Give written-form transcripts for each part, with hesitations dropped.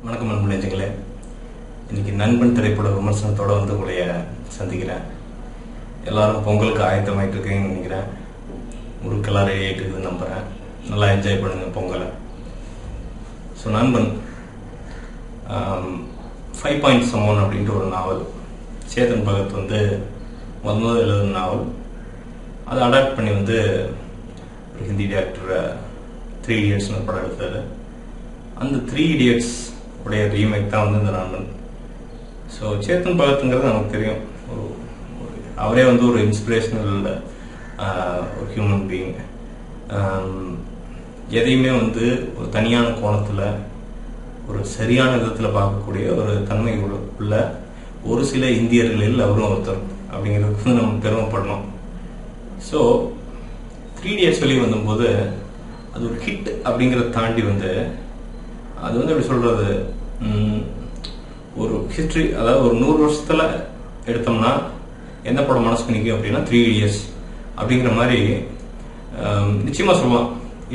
வணக்கம் நண்பர்களே. இன்னைக்கு நண்பன் திரைப்பட விமர்சனத்தோட வந்து உங்களைய சந்திக்கிறேன். எல்லாரும் பொங்கலுக்கு ஆயத்தமாயிட்டு இருக்கீங்கன்னு நினைக்கிறேன். முறுக்கெல்லாம் ரெடி ஆகிட்டு இருக்குதுன்னு நம்புறேன். நல்லா என்ஜாய் பண்ணுங்க பொங்கலை. ஸோ நண்பன் 5 Point Someone அப்படின்ட்டு ஒரு நாவல், சேதன் பகத் வந்து முதல் எழுதுன நாவல். அதை அடாப்ட் பண்ணி வந்து ஒரு ஹிந்தி டேரக்டர் 3 Idiotsனு ஒரு படம் எடுத்தாரு. அந்த 3 Idiots உடைய ரீமேக் தான் வந்து இந்த நண்பன். ஸோ சேத்தன் பகத்துங்கிறது நமக்கு தெரியும், அவரே வந்து ஒரு இன்ஸ்பிரேஷனல் ஒரு ஹியூமன் பீயிங். எதையுமே வந்து ஒரு தனியான கோணத்தில் ஒரு சரியான விதத்தில் பார்க்கக்கூடிய ஒரு தன்மை உள்ள ஒரு சில இந்தியர்களில் அவரும் ஒருத்தர் அப்படிங்கிறதுக்கு வந்து நம்ம பெருமைப்படணும். ஸோ 3 Idiots வெளியே வந்தபோது அது ஒரு ஹிட் அப்படிங்கிறத தாண்டி வந்து அது வந்து எப்படி சொல்றது, ஒரு ஹிஸ்டரி, அதாவது ஒரு 100 வருஷத்துல எடுத்தோம்னா எந்த படம் மனசுக்கு நிற்கும் அப்படின்னா 3 Idiots அப்படிங்கிற மாதிரி நிச்சயமா சொல்லலாம்.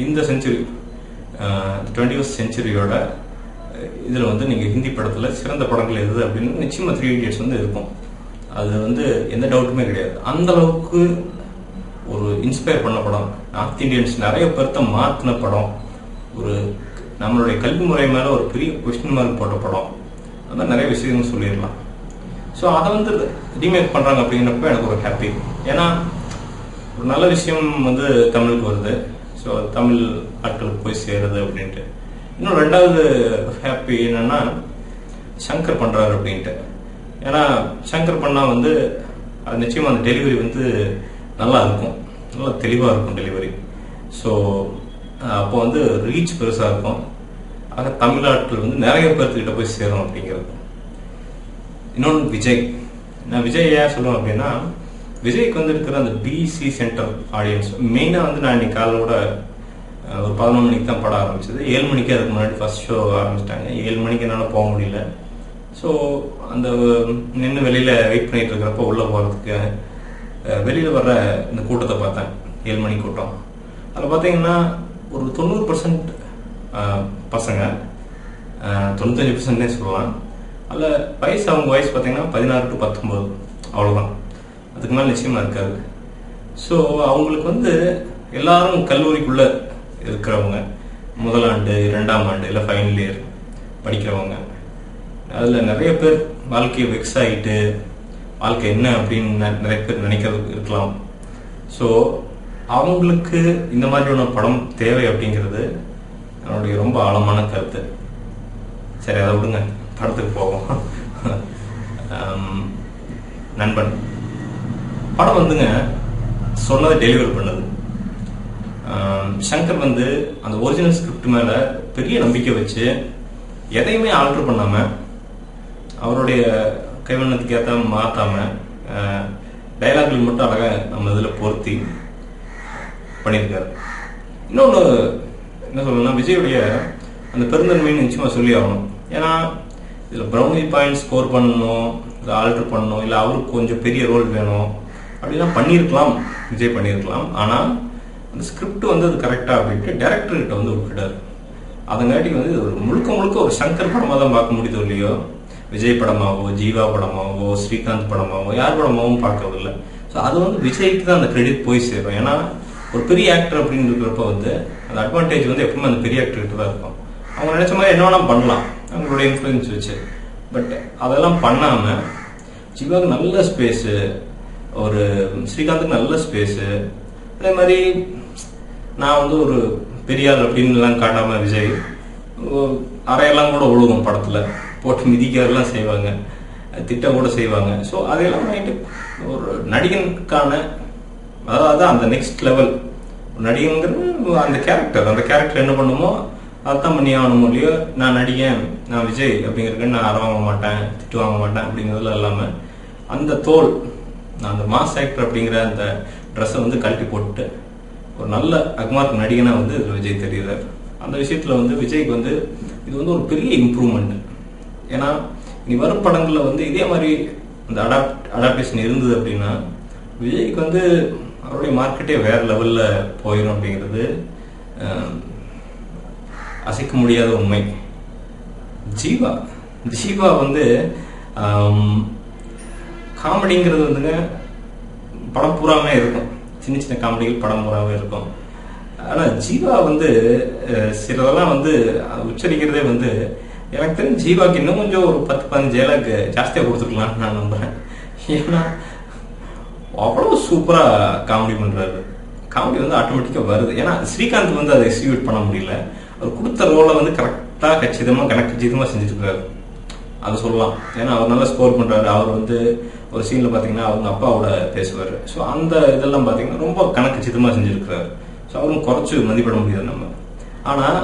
இந்த செஞ்சுரி 21st செஞ்சுரியோட இதில் வந்து நீங்கள் ஹிந்தி படத்தில் சிறந்த படங்கள் எது அப்படின்னு நிச்சயமா 3 Idiots வந்து இருக்கும். அது வந்து எந்த டவுட்டுமே கிடையாது. அந்த அளவுக்கு ஒரு இன்ஸ்பயர் பண்ண படம், நார்த் இந்தியன்ஸ் நிறைய பேர்த்த மாற்றின படம், ஒரு நம்மளுடைய கல்வி முறை மேலே ஒரு பெரிய கொஸ்டின் மார்க் போட்ட படம், அந்த நிறைய விஷயங்கள் சொல்லிடலாம். ஸோ அதை வந்து ரீமேக் பண்ணுறாங்க அப்படிங்கிறப்ப எனக்கு ஒரு ஹாப்பி. ஏன்னா ஒரு நல்ல விஷயம் வந்து தமிழுக்கு வருது, ஸோ தமிழ் ஆட்களுக்கு போய் சேருது அப்படின்ட்டு. இன்னும் 2வது ஹாப்பி என்னன்னா சங்கர் பண்ணுறாரு அப்படின்ட்டு. ஏன்னா சங்கர் பண்ணால் வந்து அது நிச்சயமாக அந்த டெலிவரி வந்து நல்லா இருக்கும், நல்லா தெளிவாக இருக்கும் டெலிவரி. ஸோ அப்போ வந்து ரீச் பெருசாக இருக்கும். ஆக தமிழ்நாட்டில் வந்து நிறைய பேர்த்துக்கிட்ட போய் சேரும் அப்படிங்கிறது. இன்னொன்று விஜய். நான் விஜய் ஏன் சொல்லுவேன் அப்படின்னா, விஜய்க்கு வந்து இருக்கிற அந்த பிசி சென்டர் ஆடியன்ஸ் மெயினாக வந்து நான் இன்னைக்கு காலையோட ஒரு 11 மணிக்கு தான் படம் ஆரம்பிச்சது. 7 மணிக்கு அதுக்கு முன்னாடி ஃபர்ஸ்ட் ஷோ ஆரம்பிச்சிட்டாங்க. 7 மணிக்கு என்னால் போக முடியல. ஸோ அந்த நின்று வெளியில் வெயிட் பண்ணிட்டு இருக்கிறப்ப உள்ளே போகிறதுக்கு வெளியில் வர்ற இந்த கூட்டத்தை பார்த்தேன், 7 மணி கூட்டம். அதில் பார்த்தீங்கன்னா ஒரு 90% பசங்க, 95% சொல்லலாம். அதில் வயசு, அவங்க வயசு பார்த்தீங்கன்னா 16 to 19, அவ்வளோதான். அதுக்கு மேலே நிச்சயமாக இருக்காது. ஸோ அவங்களுக்கு வந்து எல்லாரும் கல்லூரிக்குள்ளே இருக்கிறவங்க, முதலாண்டு 2ஆம் ஆண்டு இல்லை ஃபைனல் இயர் படிக்கிறவங்க. அதில் நிறைய பேர் வாழ்க்கையை வெக்ஸ் ஆகிட்டு வாழ்க்கை என்ன அப்படின்னு நிறைய பேர் நினைக்கிறது இருக்கலாம். ஸோ அவங்களுக்கு இந்த மாதிரியான படம் தேவை அப்படிங்கிறது என்னுடைய ரொம்ப ஆழமான கருத்து. சரி, அதை விடுங்க, படத்துக்கு போவோம். நண்பன் படம் வந்துங்க சொன்னதை டெலிவர் பண்ணுது. சங்கர் வந்து அந்த ஒரிஜினல் ஸ்கிரிப்ட் மேல பெரிய நம்பிக்கை வச்சு எதையுமே ஆல்டர் பண்ணாம, அவருடைய கைவண்ணத்துக்கு ஏற்ற மாத்தாம, டைலாக்கள் மட்டும் அழகா நம்ம இதுல பொருத்தி பண்ணியிருக்காரு. இன்னொன்று என்ன சொல்லணும்னா, விஜயுடைய அந்த பெருந்தன்மைன்னு நிச்சயமா சொல்லி ஆகணும். ஏன்னா இதில் ப்ரௌனி பாயிண்ட் ஸ்கோர் பண்ணணும், இல்லை ஆல்டர் பண்ணணும், இல்லை அவருக்கு கொஞ்சம் பெரிய ரோல் வேணும் அப்படிலாம் பண்ணியிருக்கலாம், விஜய் பண்ணியிருக்கலாம். ஆனால் அந்த ஸ்கிரிப்ட் வந்து அது கரெக்டாக அப்படின்ட்டு டேரக்டர்கிட்ட வந்து விட்டுட்டார். அதங்காட்டி வந்து இது ஒரு முழுக்க ஒரு சங்கர் படமாக தான் பார்க்க முடியுதோ இல்லையோ, விஜய் படமாவோ, ஜீவா படமாவோ, ஸ்ரீகாந்த் படமாவோ, யார் படமாவும் பார்க்கறதில்லை. ஸோ அது வந்து விஜய்க்கு தான் அந்த கிரெடிட் போய் சேரும். ஏன்னா ஒரு பெரிய ஆக்டர் அப்படின்னு இருக்கிறப்ப வந்து அந்த அட்வான்டேஜ் வந்து எப்பவுமே அந்த பெரிய ஆக்டர் கிட்ட தான் இருக்கும். அவங்க நினைச்ச மாதிரி என்ன வேணா பண்ணலாம் அவங்களுடைய இன்ஃப்ளூயன்ஸ் வச்சு. பட் அதெல்லாம் பண்ணாம ஜீவாவுக்கு நல்ல ஸ்பேஸு, ஒரு ஸ்ரீகாந்துக்கு நல்ல ஸ்பேஸு, அதே மாதிரி நான் வந்து ஒரு பெரியார் அப்படின்லாம் காட்டாம விஜய் அறையெல்லாம் கூட ஒழுகும் படத்துல போட்டு மிதிக்கிறதெல்லாம் செய்வாங்க, திட்டம் கூட செய்வாங்க. ஸோ அதையெல்லாம் பண்ணிட்டு ஒரு நடிகனுக்கான, அதாவது அந்த நெக்ஸ்ட் லெவல் நடிகங்கிறது அந்த கேரக்டர் என்ன பண்ணுமோ அதான் பண்ணி ஆகணும் இல்லையோ. நான் நடிகன், நான் விஜய் அப்படிங்கிறதுக்கு நான் அற வாங்க மாட்டேன், திட்டு வாங்க மாட்டேன் அப்படிங்கிறதுல இல்லாமல் அந்த தோல், நான் அந்த மாஸ் ஆக்டர் அப்படிங்கிற அந்த ட்ரெஸ்ஸை வந்து கழட்டி போட்டு ஒரு நல்ல அக்மார்க் நடிகனா வந்து விஜய் தெரியுறாரு. அந்த விஷயத்துல வந்து விஜய்க்கு வந்து இது வந்து ஒரு பெரிய இம்ப்ரூவ்மெண்ட். ஏன்னா இனி வரும் படங்கள்ல வந்து இதே மாதிரி அந்த அடாப்டேஷன் இருந்தது அப்படின்னா விஜய்க்கு வந்து அவருடைய மார்க்கெட்டே வேற லெவல்ல போயிடும் அப்படிங்கிறது அசைக்க முடியாத உண்மை. ஜீவா ஜீவா வந்து காமெடிங்கிறது வந்துங்க படம் பூராமே இருக்கும், சின்ன சின்ன காமெடிகள் படம் பூராமே இருக்கும். ஆனால் ஜீவா வந்து சிலதெல்லாம் வந்து உச்சரிக்கிறதே வந்து எனக்கு தெரிஞ்சு ஜீவாக்கு இன்னும் கொஞ்சம் ஒரு 10-15 டைலாக் ஜாஸ்தியாக கொடுத்துருக்கலாம்னு நான் நம்புறேன். ஏன்னா அவ்வளோ சூப்பராக காமெடி பண்ணுறாரு. காமெடி வந்து ஆட்டோமேட்டிக்காக வருது. ஏன்னா ஸ்ரீகாந்த் வந்து அதை எக்ஸிக்யூட் பண்ண முடியல. அவர் கொடுத்த ரோலை வந்து கரெக்டாக கச்சிதமாக செஞ்சுட்டு இருக்காரு, அதை சொல்லலாம். ஏன்னா அவர் நல்லா ஸ்கோர் பண்ணுறாரு. அவர் வந்து ஒரு சீனில் பார்த்தீங்கன்னா அவங்க அப்பாவோட பேசுவார். ஸோ அந்த இதெல்லாம் பார்த்தீங்கன்னா ரொம்ப கணக்கச்சிதமாக செஞ்சுருக்கிறாரு. ஸோ அவரும் குறைச்சி மதிப்பிட முடியாது நம்ம. ஆனால்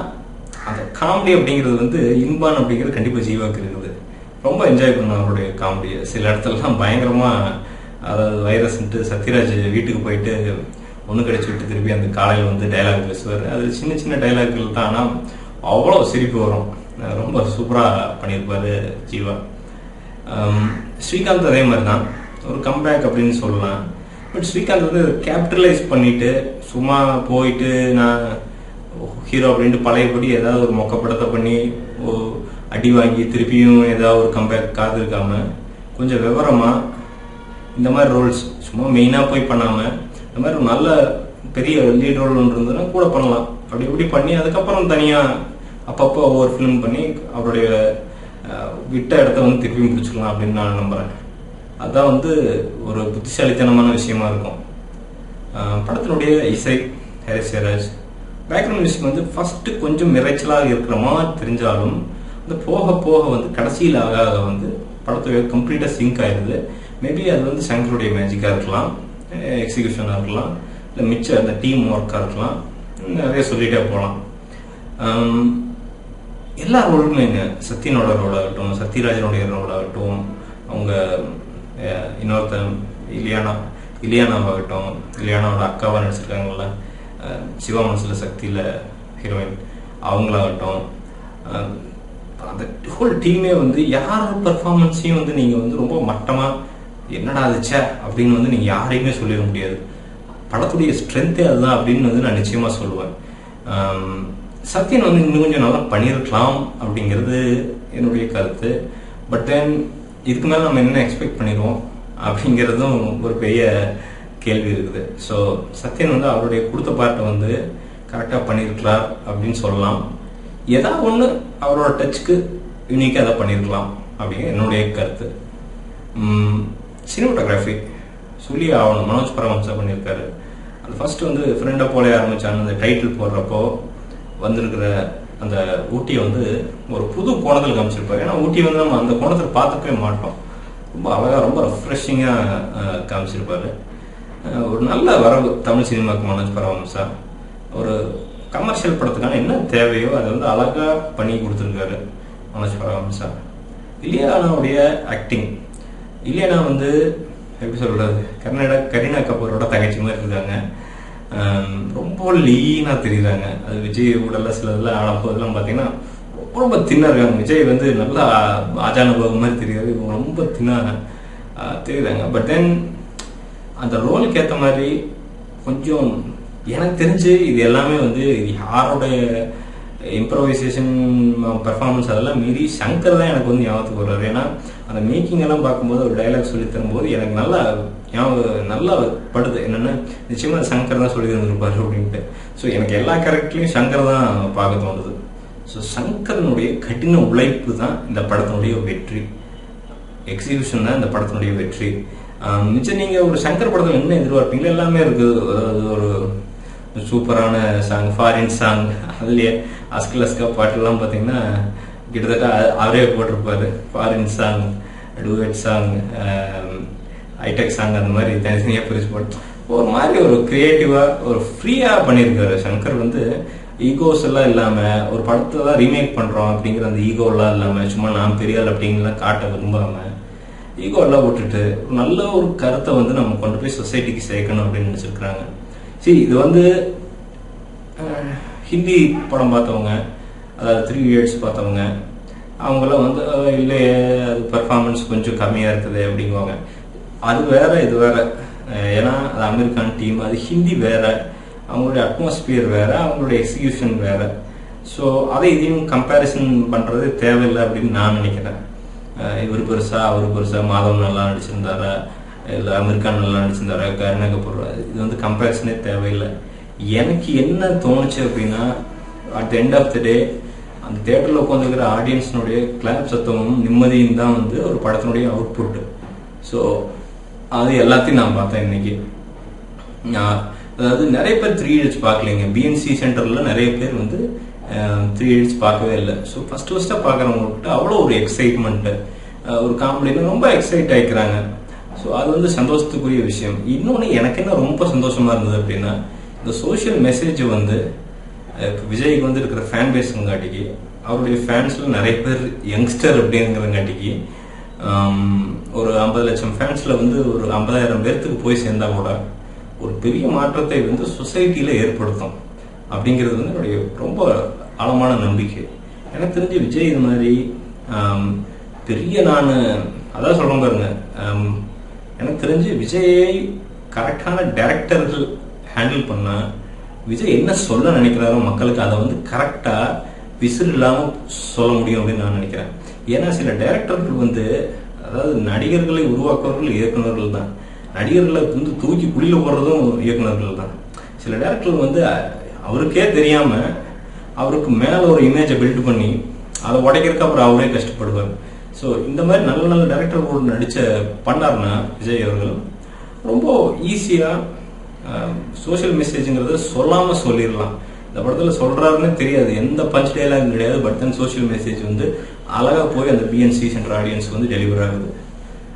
அந்த காமெடி அப்படிங்கிறது வந்து இன்பான் அப்படிங்கிறது கண்டிப்பாக ஜீவாக்கு இருக்குது. ரொம்ப என்ஜாய் பண்ண அவருடைய காமெடியை. சில இடத்துலலாம் பயங்கரமாக, அதாவது வைரஸ்ன்ட்டு சத்யராஜ் வீட்டுக்கு போயிட்டு ஒன்று கடிச்சு விட்டு திருப்பி அந்த காலையில் வந்து டைலாக் பேசுவார். அது சின்ன சின்ன டைலாக்கள் தான், ஆனால் அவ்வளோ சிரிப்பு வரும். ரொம்ப சூப்பராக பண்ணியிருப்பாரு ஜீவா. ஸ்ரீகாந்த் அதே மாதிரி தான், ஒரு கம்பேக் அப்படின்னு சொல்லலாம். பட் ஸ்ரீகாந்த் வந்து கேபிட்டலைஸ் பண்ணிட்டு சும்மா போயிட்டு நான் ஹீரோ அப்படின்ட்டு பழையபடி ஏதாவது ஒரு மொக்கப்படத்தை பண்ணி அடி வாங்கி திருப்பியும் ஏதாவது ஒரு கம்பேக் காத்திருக்காம கொஞ்சம் விவரமா இந்த மாதிரி ரோல்ஸ் சும்மா மெயினாக போய் பண்ணாமல் இந்த மாதிரி ஒரு நல்ல பெரிய லீட் ரோல் ஒன்று இருந்ததுன்னா கூட பண்ணலாம். அப்படி இப்படி பண்ணி அதுக்கப்புறம் தனியாக அப்பப்போ ஒவ்வொரு ஃபிலிம் பண்ணி அவருடைய விட்ட இடத்த வந்து திருப்பியும் பிடிச்சிக்கலாம் அப்படின்னு நான் நம்புகிறேன். அதுதான் வந்து ஒரு புத்திசாலித்தனமான விஷயமா இருக்கும். படத்தினுடைய இசை ஹாரிஸ் ஜெயராஜ், பேக்ரவுண்ட் மியூசிக் வந்து ஃபர்ஸ்ட் கொஞ்சம் இறைச்சலாக இருக்கிற மாதிரி தெரிஞ்சாலும் அந்த போக போக வந்து கடைசியில் ஆக வந்து படத்துடைய கம்ப்ளீட்டாக சிங்க் ஆயிடுது. மேபி அது வந்து சங்கருடைய மேஜிக்காக இருக்கலாம், எக்ஸிகியூஷனாக இருக்கலாம், இல்லை மிச்சம் அந்த டீம் ஒர்க்காக இருக்கலாம், நிறைய சொல்லிட்டே போகலாம். எல்லா ரோலுமேங்க, சத்யனோட ரோல் ஆகட்டும், சத்யராஜனுடைய ரோல் ஆகட்டும், அவங்க இன்னொருத்தன் இலியானாவாகட்டும், இலியானாவோட அக்காவாக நடிச்சிருக்காங்கல்ல, சிவா மனசுல சக்தியில் ஹீரோயின், அவங்களாகட்டும், அந்த ஹோல் டீமே வந்து யார் பர்ஃபார்மன்ஸையும் வந்து நீங்கள் வந்து ரொம்ப மட்டமாக என்னடா அதுச்சா அப்படின்னு வந்து நீங்கள் யாரையுமே சொல்லிட முடியாது. படத்துடைய ஸ்ட்ரென்த்தே அதுதான் அப்படின்னு வந்து நான் நிச்சயமாக சொல்லுவேன். சத்யன் வந்து இன்னும் கொஞ்சம் நல்லா பண்ணியிருக்கலாம் அப்படிங்கிறது என்னுடைய கருத்து. பட் தென் இதுக்கு மேலே நம்ம என்ன எக்ஸ்பெக்ட் பண்ணிடுவோம் அப்படிங்கிறதும் ஒரு பெரிய கேள்வி இருக்குது. ஸோ சத்யன் வந்து அவருடைய கொடுத்த பார்ட்டை வந்து கரெக்டாக பண்ணியிருக்கலாம் அப்படின்னு சொல்லலாம். ஏதாவது ஒன்று அவரோட டச்சுக்கு யூனிக்காக அதை பண்ணியிருக்கலாம் அப்படிங்கிற என்னுடைய கருத்து. சினிமாட்டோகிராஃபி சொல்லி ஆகணும், மனோஜ் பரமஹம்சா பண்ணியிருக்காரு. அது ஃபர்ஸ்ட் வந்து ஃப்ரெண்டை போல ஆரம்பிச்சான்னு அந்த டைட்டில் போடுறப்போ வந்திருக்கிற அந்த ஊட்டியை வந்து ஒரு புது கோணத்தில் காமிச்சிருப்பாரு. ஏன்னா ஊட்டி வந்து நம்ம அந்த கோணத்தில் பார்த்துக்கவே மாட்டோம். ரொம்ப அழகாக ரொம்ப ரெஃப்ரெஷிங்காக காமிச்சிருப்பாரு. ஒரு நல்ல வரவு தமிழ் சினிமாவுக்கு மனோஜ் பரமஹம்சா. ஒரு கமர்ஷியல் படத்துக்கான என்ன தேவையோ அதை வந்து அழகாக பண்ணி கொடுத்துருக்காரு மனோஜ் பரமஹம்சா. இலியானாவுடைய ஆக்டிங், இலியானா வந்து எப்படி சொல்றது, கரீனா கபூரோட தங்கச்சி மாதிரி இருக்காங்க. ரொம்ப லீனாக தெரியுறாங்க. அது விஜய் ஊடெல்லாம் சில இதெல்லாம் ஆனப்போதெல்லாம் பார்த்தீங்கன்னா ரொம்ப தின்னா இருக்காங்க. விஜய் வந்து நல்லா ஆஜானுபவம் மாதிரி தெரியாது, இவங்க ரொம்ப தின்னா தெரியுறாங்க. பட் தென் அந்த ரோலுக்கு ஏற்ற மாதிரி கொஞ்சம் எனக்கு தெரிஞ்சு இது எல்லாமே வந்து யாரோடைய இம்ப்ரோவைசேஷன் பெர்ஃபார்மன்ஸ் அதெல்லாம் மீறி சங்கர் தான் எனக்கு வந்து ஞாபகத்துக்கு வர்றாரு. ஏன்னா அந்த மேக்கிங் எல்லாம் பார்க்கும்போது ஒரு டைலாக் சொல்லி தரும்போது எனக்கு நல்லா நல்லா படுது. என்னென்னா நிச்சயமா சங்கர் தான் சொல்லி தந்துருப்பாரு அப்படின்ட்டு. ஸோ எனக்கு எல்லா கேரக்டர்லையும் சங்கர் தான் பார்க்க தோணுது. ஸோ சங்கரனுடைய கடின உழைப்பு தான் இந்த படத்தினுடைய வெற்றி, எக்ஸிகியூஷன் தான் இந்த படத்தினுடைய வெற்றி. மிச்சம் நீங்கள் ஒரு சங்கர் படத்தில் என்ன எதிர்பார்ப்பீங்களோ எல்லாமே இருக்குது. அதாவது ஒரு சூப்பரான சாங், ஃபாரின் சாங், அதுலேயே அஸ்கா பாட்டுலாம் பார்த்தீங்கன்னா கிட்டத்தட்ட அவரே போட்டிருப்பாரு. Foreign song, duet song, hi tech song, அந்த மாதிரி தனித்தனியாக பிரிச்சு போட்டு ஒரு மாதிரி ஒரு கிரியேட்டிவாக ஒரு ஃப்ரீயாக பண்ணியிருக்காரு சங்கர். வந்து ஈகோஸ் எல்லாம் இல்லாமல் ஒரு படத்தை தான் ரீமேக் பண்ணுறோம் அப்படிங்கிற அந்த ஈகோலாம் இல்லாமல் சும்மா நான் பெரியாள் அப்படிங்கலாம் காட்ட விரும்பாமல் ஈகோலாம் விட்டுட்டு நல்ல ஒரு கருத்தை வந்து நம்ம கொண்டு போய் சொசைட்டிக்கு சேர்க்கணும் அப்படின்னு நினச்சிருக்கிறாங்க. சரி, இது வந்து ஹிந்தி படம் பார்த்தவங்க, அதாவது 3 Idiots பார்த்தவங்க, அவங்களாம் வந்து இல்லையே அது பர்ஃபார்மன்ஸ் கொஞ்சம் கம்மியாக இருக்குது அப்படிங்குவாங்க. அது வேற இது வேற. ஏன்னா அது அமெரிக்கான் டீம், அது ஹிந்தி வேற, அவங்களுடைய அட்மாஸ்பியர் வேற, அவங்களுடைய எக்ஸிகியூஷன் வேற. ஸோ அதை இதையும் கம்பேரிசன் பண்ணுறது தேவையில்லை அப்படின்னு நான் நினைக்கிறேன். இவர் பெருசா அவர் பெருசா, மாதவன் நல்லா நடிச்சிருந்தாரா இல்லை அமீர் கான் நல்லா நடிச்சிருந்தாரா, கரீனா கபூர், இது வந்து கம்பேரிசனே தேவையில்லை. எனக்கு என்ன தோணுச்சு அப்படின்னா, at the end of the day அந்த தியேட்டரில் உட்காந்துருக்கிற ஆடியன்ஸினுடைய கிளாப் சத்தமும் நிம்மதியும் தான் வந்து ஒரு படத்தினுடைய அவுட்புட்டு. ஸோ அது எல்லாத்தையும் நான் பார்த்தேன் இன்னைக்கு. அதாவது நிறைய பேர் 3 Idiots பார்க்கலைங்க. பிஎன்சி சென்டரில் நிறைய பேர் வந்து 3 Idiots பார்க்கவே இல்லை. ஸோ ஃபர்ஸ்ட்டாக பார்க்குறவங்ககிட்ட அவ்வளோ ஒரு எக்ஸைட்மெண்ட்டு, ஒரு காமெடின்னு ரொம்ப எக்ஸைட் ஆகிக்கிறாங்க. ஸோ அது வந்து சந்தோஷத்துக்குரிய விஷயம். இன்னொன்று எனக்கு என்ன ரொம்ப சந்தோஷமா இருந்தது அப்படின்னா, இந்த சோஷியல் மெசேஜ் வந்து விஜய்க்கு வந்து இருக்கிற ஃபேன் பேஸுங்காட்டிக்கு, அவருடைய ஃபேன்ஸ்ல நிறைய பேர் யங்ஸ்டர் அப்படிங்கிறங்காட்டிக்கு, ஒரு 50 லட்சம் ஃபேன்ஸ்ல வந்து ஒரு 50,000 பேர்த்துக்கு போய் சேர்ந்தா கூட ஒரு பெரிய மாற்றத்தை வந்து சொசைட்டியில ஏற்படுத்தும் அப்படிங்கிறது வந்து என்னுடைய ரொம்ப ஆழமான நம்பிக்கை. எனக்கு தெரிஞ்சு விஜய் இது மாதிரி பெரிய, நான் அதான் சொல்றேன் பாருங்க, எனக்கு தெரிஞ்சு விஜயை கரெக்டான டைரக்டர்கள் ஹேண்டில் பண்ணா விஜய் என்ன சொல்ல நினைக்கிறாரோ மக்களுக்கு அதை வந்து கரெக்டா விசில் இல்லாம சொல்ல முடியும் அப்படின்னு நான் நினைக்கிறேன். ஏன்னா சில டைரக்டர்கள் வந்து, அதாவது நடிகர்களை உருவாக்குறவர்கள் இயக்குநர்கள் தான், நடிகர்களை வந்து தூக்கி குழியில போடுறதும் இயக்குநர்கள் தான். சில டைரக்டர்கள் வந்து அவருக்கே தெரியாம அவருக்கு மேல ஒரு இமேஜை பில்ட் பண்ணி அதை உடைக்கிறதுக்கு அப்புறம் அவரே கஷ்டப்படுவார். ஸோ இந்த மாதிரி நல்ல நல்ல டைரக்டர்களோடு நடிச்ச பண்ணார்னா விஜய் அவர்கள் ரொம்ப ஈஸியா சோஷியல் மெசேஜ்ங்கிறத சொல்லாம சொல்லிடலாம். இந்த படத்துல சொல்றாருன்னு தெரியாது, எந்த பஞ்ச் டைலாகும் கிடையாது, பட் தென் சோஷியல் மெசேஜ் வந்து அழகா போய் அந்த பிஎன்சி சென்டர் ஆடியன்ஸ் வந்து டெலிவர் ஆகுது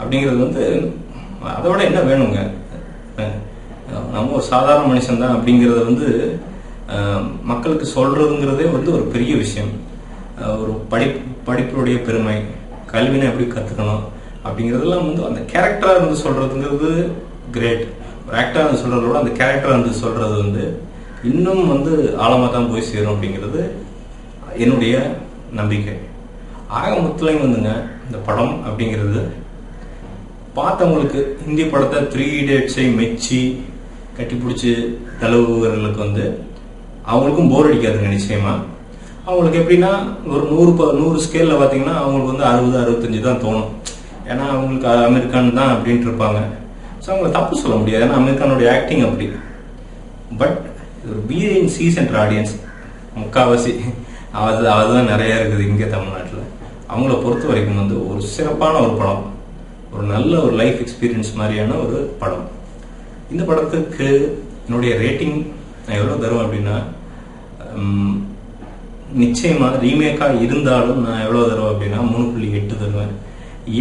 அப்படிங்கிறது வந்து, அதோட என்ன வேணுங்க? நம்ம ஒரு சாதாரண மனுஷன் தான் அப்படிங்கறத வந்து மக்களுக்கு சொல்றதுங்கிறதே வந்து ஒரு பெரிய விஷயம். ஒரு படிப்புடைய பெருமை, கல்வினை எப்படி கத்துக்கணும் அப்படிங்கறதெல்லாம் வந்து அந்த கேரக்டரா இருந்து சொல்றதுங்கிறது கிரேட். ஒரு ஆக்டரா இருந்து சொல்றத விட அந்த கேரக்டரா இருந்து சொல்றது வந்து இன்னும் வந்து ஆழமா தான் போய் சேரும் அப்படிங்கிறது என்னுடைய நம்பிக்கை. ஆக மொத்தம் வந்துங்க, இந்த படம் அப்படிங்கிறது பார்த்தவங்களுக்கு, இந்திய படத்தை 3 Idiots மெச்சி கட்டிப்பிடிச்சு தழுவுகளுக்கு வந்து அவங்களுக்கும் போர் அடிக்காதுங்க நிச்சயமா. அவங்களுக்கு எப்படின்னா, ஒரு 100 ஸ்கேல்ல பாத்தீங்கன்னா அவங்களுக்கு வந்து 60-65 தான் தோணும். ஏன்னா அவங்களுக்கு அமெரிக்கான் தான் அப்படின்ட்டு இருப்பாங்க. ஸோ அவங்களை தப்பு சொல்ல முடியாது, ஏன்னா அமெரிக்கானோடைய ஆக்டிங் அப்படி. பட் ஒரு பிஎன்சி சென்டர் ஆடியன்ஸ் முக்காவாசி அதுதான் நிறைய இருக்குது இங்கே தமிழ்நாட்டில். அவங்கள பொறுத்த வரைக்கும் வந்து ஒரு சிறப்பான ஒரு படம், ஒரு நல்ல ஒரு லைஃப் எக்ஸ்பீரியன்ஸ் மாதிரியான ஒரு படம். இந்த படத்துக்கு என்னுடைய ரேட்டிங் நான் எவ்வளோ தருவேன் அப்படின்னா, நிச்சயமா ரீமேக்கா இருந்தாலும் நான் எவ்வளவு தருவேன் அப்படின்னா 3.8 தருவேன்.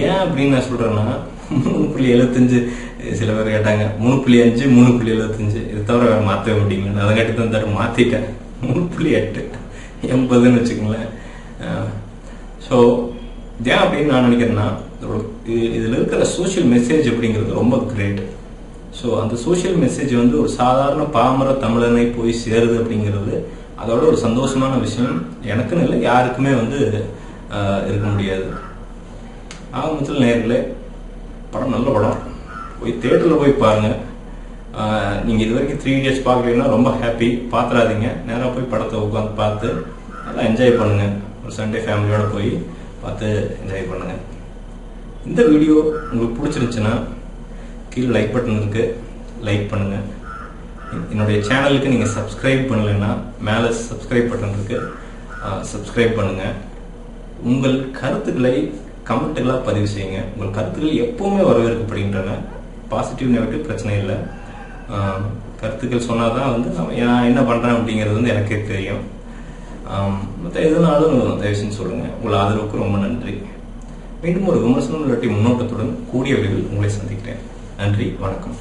ஏன் அப்படின்னு நான் சொல்றேன்னா, 3.75 சில பேர் கேட்டாங்க, 3.5 3.75 இது தவிர வேற மாற்றவே முடியுங்க. அதை கட்டி தான் மாத்திட்டேன். 3.8 80ன்னு வச்சுக்கோங்களேன். ஸோ ஏன் அப்படின்னு நான் நினைக்கிறேன்னா, இதுல இருக்கிற சோசியல் மெசேஜ் அப்படிங்கிறது ரொம்ப கிரேட். ஸோ அந்த சோசியல் மெசேஜ் வந்து ஒரு சாதாரண பாமர தமிழனை போய் சேருது அப்படிங்கிறது அதோட ஒரு சந்தோஷமான விஷயம். எனக்குன்னு இல்லை, யாருக்குமே வந்து இருக்க முடியாது. ஆரம்பத்தில் நேரில் படம் நல்ல படம், போய் தியேட்டரில் போய் பாருங்க. நீங்கள் இது வரைக்கும் 3 Idiots பார்க்கலன்னா ரொம்ப ஹாப்பி, பார்த்துடாதீங்க. நேராக போய் படத்தை உட்காந்து பார்த்து நல்லா என்ஜாய் பண்ணுங்க. ஒரு சண்டே ஃபேமிலியோட போய் பார்த்து என்ஜாய் பண்ணுங்க. இந்த வீடியோ உங்களுக்கு பிடிச்சிருந்துச்சுன்னா கீழே லைக் பட்டன் இருக்கு, லைக் பண்ணுங்க. என்னுடைய சேனலுக்கு நீங்கள் சப்ஸ்கிரைப் பண்ணலைன்னா மேலே சப்ஸ்கிரைப் பட்டன் இருக்கு, சப்ஸ்கிரைப் பண்ணுங்க. உங்கள் கருத்துக்களை கமெண்ட்டுகளாக பதிவு செய்யுங்க. உங்கள் கருத்துக்கள் எப்பவுமே வரவேற்கப்படுகின்றன. பாசிட்டிவ் நெகட்டிவ் பிரச்சனை இல்லை. கருத்துக்கள் சொன்னாதான் வந்து நான் என்ன பண்றேன் அப்படிங்கிறது வந்து எனக்கே தெரியும். மற்ற எதுனாலும் தயவு செஞ்சு சொல்லுங்க. உங்கள் ஆதரவுக்கு ரொம்ப நன்றி. மீண்டும் ஒரு விமர்சனம் இல்லாட்டி முன்னோட்டத்துடன் கூடிய விரைவில் உங்களை சந்திக்கிறேன். நன்றி, வணக்கம்.